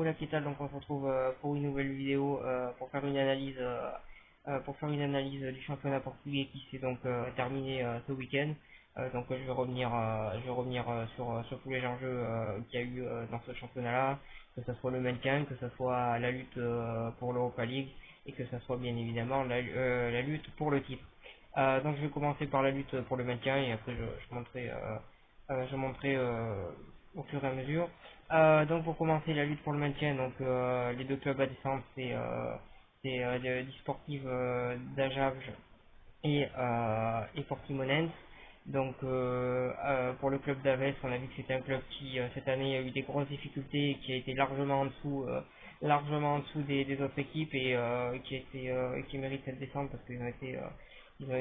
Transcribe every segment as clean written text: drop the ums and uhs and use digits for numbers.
Hola, ¿qué tal? Donc on se retrouve pour une nouvelle vidéo pour faire une analyse du championnat portugais qui s'est donc terminé ce week-end. Je vais revenir sur tous les enjeux qu'il y a eu dans ce championnat-là, que ce soit le maintien, que ce soit la lutte pour l'Europa League et que ce soit bien évidemment la lutte pour le titre. Donc je vais commencer par la lutte pour le maintien et après je montrerai au fur et à mesure. Donc pour commencer la lutte pour le maintien, donc les deux clubs à descendre c'est l'E-Sportive d'Ajaccio et Portimonense. Donc pour le club d'Aves, on a vu que c'était un club qui cette année a eu des grosses difficultés et qui a été largement en dessous des autres équipes et qui mérite cette descente parce qu'ils ont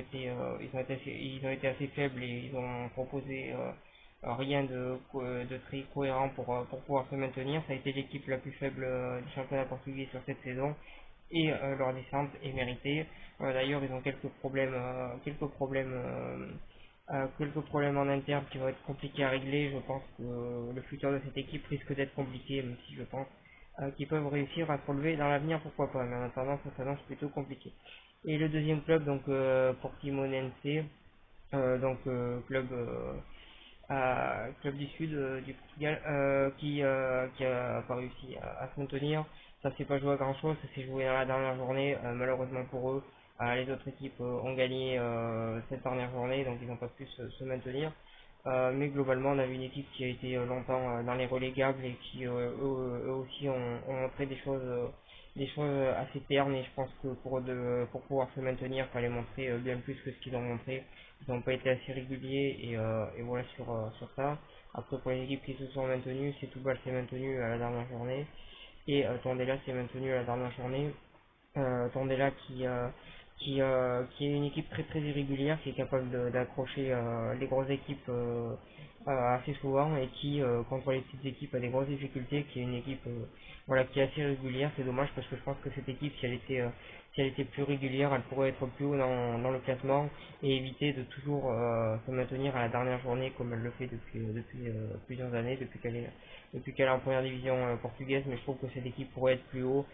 été assez faibles et ils ont proposé rien de très cohérent pour pouvoir se maintenir. Ça a été l'équipe la plus faible du championnat portugais sur cette saison et leur descente est méritée. D'ailleurs, ils ont quelques problèmes en interne qui vont être compliqués à régler. Je pense que le futur de cette équipe risque d'être compliqué, même si je pense qu'ils peuvent réussir à se relever dans l'avenir, pourquoi pas. Mais en attendant, ça s'annonce plutôt compliqué. Et le deuxième club, donc Portimonense, club du sud du Portugal, qui a pas réussi à se maintenir. Ça s'est pas joué à grand chose, ça s'est joué dans la dernière journée, malheureusement pour eux. Les autres équipes ont gagné cette dernière journée, donc ils n'ont pas pu se maintenir. Mais globalement, on a vu une équipe qui a été longtemps dans les relégables et qui eux aussi ont montré des choses assez ternes. Et je pense que pour pouvoir se maintenir, il fallait montrer bien plus que ce qu'ils ont montré. Ils n'ont pas été assez réguliers et voilà sur ça. Après, pour les équipes qui se sont maintenues, Setúbal s'est maintenu à la dernière journée et Tondela s'est maintenu à la dernière journée. Tondela qui est une équipe très irrégulière, qui est capable d'accrocher les grosses équipes assez souvent et qui, contre les petites équipes, a des grosses difficultés, qui est une équipe voilà, qui est assez régulière. C'est dommage parce que je pense que cette équipe, si elle était plus régulière, elle pourrait être plus haut dans le classement et éviter de toujours se maintenir à la dernière journée comme elle le fait depuis plusieurs années, depuis qu'elle est en première division portugaise. Mais je trouve que cette équipe pourrait être plus haut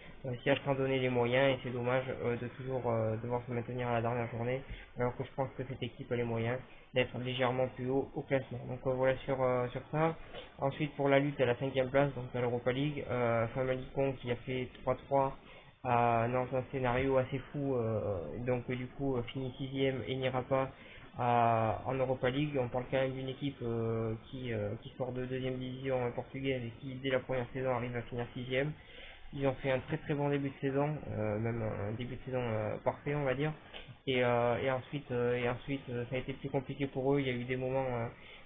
si elle s'en donnait les moyens, et c'est dommage de toujours devoir se maintenir à la dernière journée, alors que je pense que cette équipe a les moyens d'être légèrement plus haut au classement. Donc voilà sur ça. Ensuite pour la lutte à la cinquième place, donc à l'Europa League, Famalicão qui a fait 3-3 dans un scénario assez fou, donc du coup finit sixième et n'ira pas en Europa League. On parle quand même d'une équipe qui sort de deuxième division portugaise et qui dès la première saison arrive à finir sixième. Ils ont fait un très bon début de saison, même un début de saison parfait on va dire. Et ensuite ça a été plus compliqué pour eux. Il y a eu des moments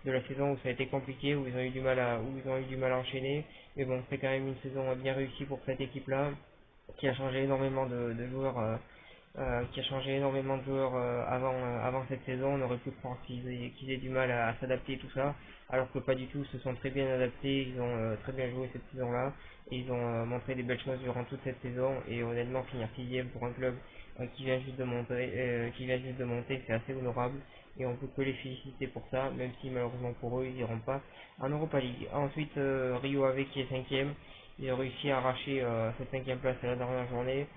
de la saison où ça a été compliqué, où ils ont eu du mal à enchaîner. Mais bon, c'est quand même une saison bien réussie pour cette équipe-là, qui a changé énormément de joueurs. Qui a changé énormément de joueurs avant cette saison. On aurait pu croire qu'ils aient du mal à s'adapter et tout ça, alors que pas du tout. Ils se sont très bien adaptés, ils ont très bien joué cette saison-là et ils ont montré des belles choses durant toute cette saison. Et honnêtement, finir sixième pour un club qui vient juste de monter, c'est assez honorable et on peut que les féliciter pour ça, même si malheureusement pour eux, ils n'iront pas en Europa League. Ensuite, Rio Ave qui est cinquième, ils ont réussi à arracher cette cinquième place à la dernière journée.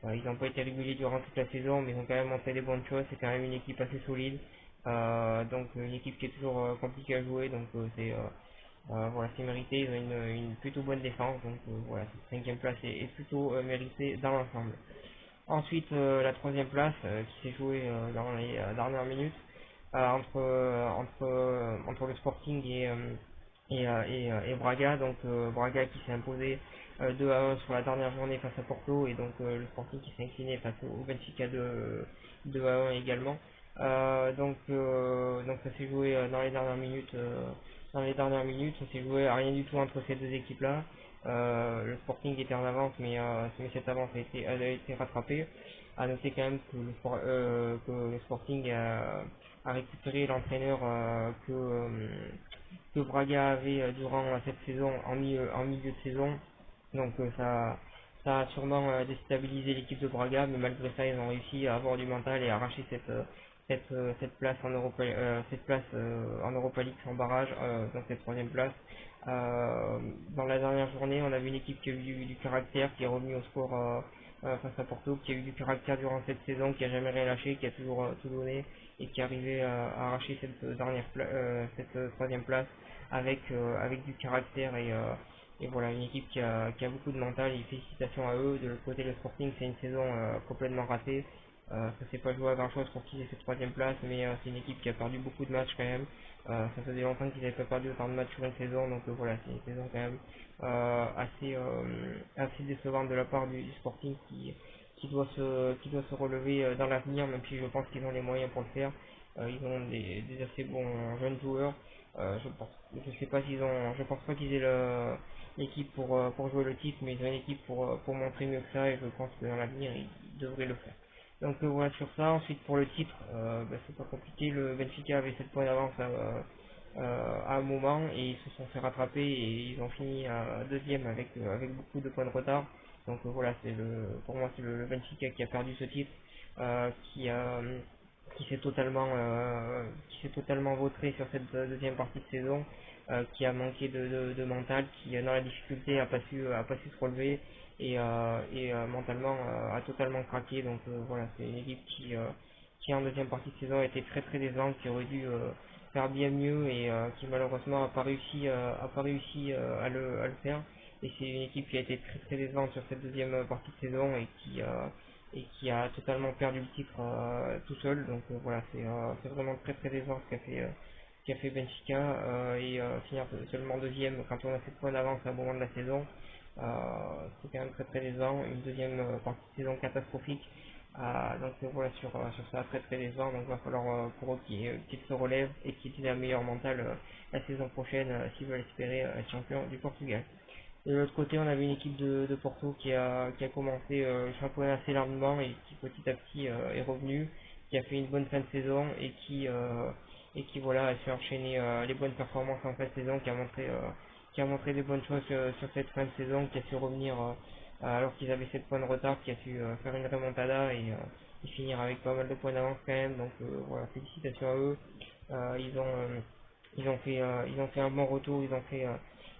Ils n'ont pas été réguliers durant toute la saison, mais ils ont quand même montré des bonnes choses. C'est quand même une équipe assez solide, donc une équipe qui est toujours compliquée à jouer. Donc voilà, c'est mérité. Ils ont une plutôt bonne défense, donc voilà, cette cinquième place est plutôt méritée dans l'ensemble. Ensuite, la troisième place qui s'est jouée dans les dernières minutes entre le Sporting et Braga. Donc Braga qui s'est imposé 2-1 sur la dernière journée face à Porto, et donc le Sporting qui s'est incliné face au Benfica 2-1 également. Donc ça s'est joué dans les dernières minutes, ça s'est joué à rien du tout entre ces deux équipes-là. Le Sporting était en avance, mais cette avance a été rattrapée. À noter quand même que le Sporting a récupéré l'entraîneur que Braga avait durant cette saison en milieu de saison. Donc ça a sûrement déstabilisé l'équipe de Braga, mais malgré ça ils ont réussi à avoir du mental et à arracher cette place en Europa League sans barrage, donc cette troisième place. Dans la dernière journée, on avait une équipe qui a eu du caractère, qui est revenue au score face à Porto, qui a eu du caractère durant cette saison, qui a jamais rien lâché, qui a toujours tout donné et qui est arrivé à arracher cette troisième place avec du caractère et voilà, une équipe qui a beaucoup de mental et félicitations à eux. De l'autre côté, le Sporting, c'est une saison complètement ratée. Ça s'est pas joué à grand chose pour qu'ils aient cette troisième place, mais c'est une équipe qui a perdu beaucoup de matchs quand même. Ça faisait longtemps qu'ils n'avaient pas perdu autant de matchs sur une saison, donc voilà, c'est une saison quand même assez décevante de la part du Sporting qui doit se relever dans l'avenir, même si je pense qu'ils ont les moyens pour le faire. Ils ont des assez bons jeunes joueurs. Je sais pas je pense pas qu'ils aient l'équipe pour jouer le titre, mais ils ont une équipe pour montrer mieux que ça et je pense que dans l'avenir ils devraient le faire. Donc voilà sur ça. Ensuite pour le titre, c'est pas compliqué. Le Benfica avait 7 points d'avance à un moment et ils se sont fait rattraper et ils ont fini à deuxième avec beaucoup de points de retard. Donc voilà, pour moi c'est le Benfica qui a perdu ce titre, euh, qui a qui s'est totalement vautré sur cette deuxième partie de saison, qui a manqué de mental, qui dans la difficulté a pas su se relever et mentalement a totalement craqué. Donc voilà, c'est une équipe qui en deuxième partie de saison a été très très décevante, qui aurait dû faire bien mieux et qui malheureusement a pas réussi à le faire. Et c'est une équipe qui a été très très décevante sur cette deuxième partie de saison et qui a totalement perdu le titre tout seul. Donc voilà, c'est vraiment très très décevant ce qu'a fait Benfica et finir seulement deuxième quand on a 7 points d'avance à un moment de la saison. C'est quand même très très décevant, une deuxième partie de saison catastrophique. Donc voilà sur ça très très décevant. Donc il va falloir pour eux qu'ils se relèvent et qu'ils aient un meilleur mental la saison prochaine s'ils veulent espérer être champion du Portugal. De l'autre côté, on avait une équipe de Porto qui a commencé le championnat assez largement et qui petit à petit est revenue, qui a fait une bonne fin de saison et qui voilà, a su enchaîner les bonnes performances en fin de saison, qui a montré des bonnes choses sur cette fin de saison, qui a su revenir alors qu'ils avaient 7 points de retard, qui a su faire une remontada et finir avec pas mal de points d'avance quand même. Donc voilà, félicitations à eux. Euh, ils ont euh, ils ont fait un bon retour, ils ont fait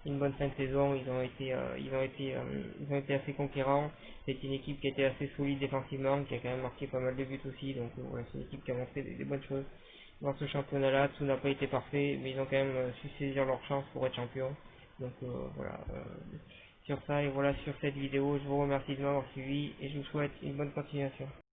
une bonne fin de saison, ils ont été assez conquérants. C'est une équipe qui a été assez solide défensivement, qui a quand même marqué pas mal de buts aussi, donc voilà, c'est une équipe qui a montré des bonnes choses dans ce championnat-là. Tout n'a pas été parfait, mais ils ont quand même su saisir leur chance pour être champion. Donc voilà, sur ça et voilà sur cette vidéo, je vous remercie de m'avoir suivi et je vous souhaite une bonne continuation.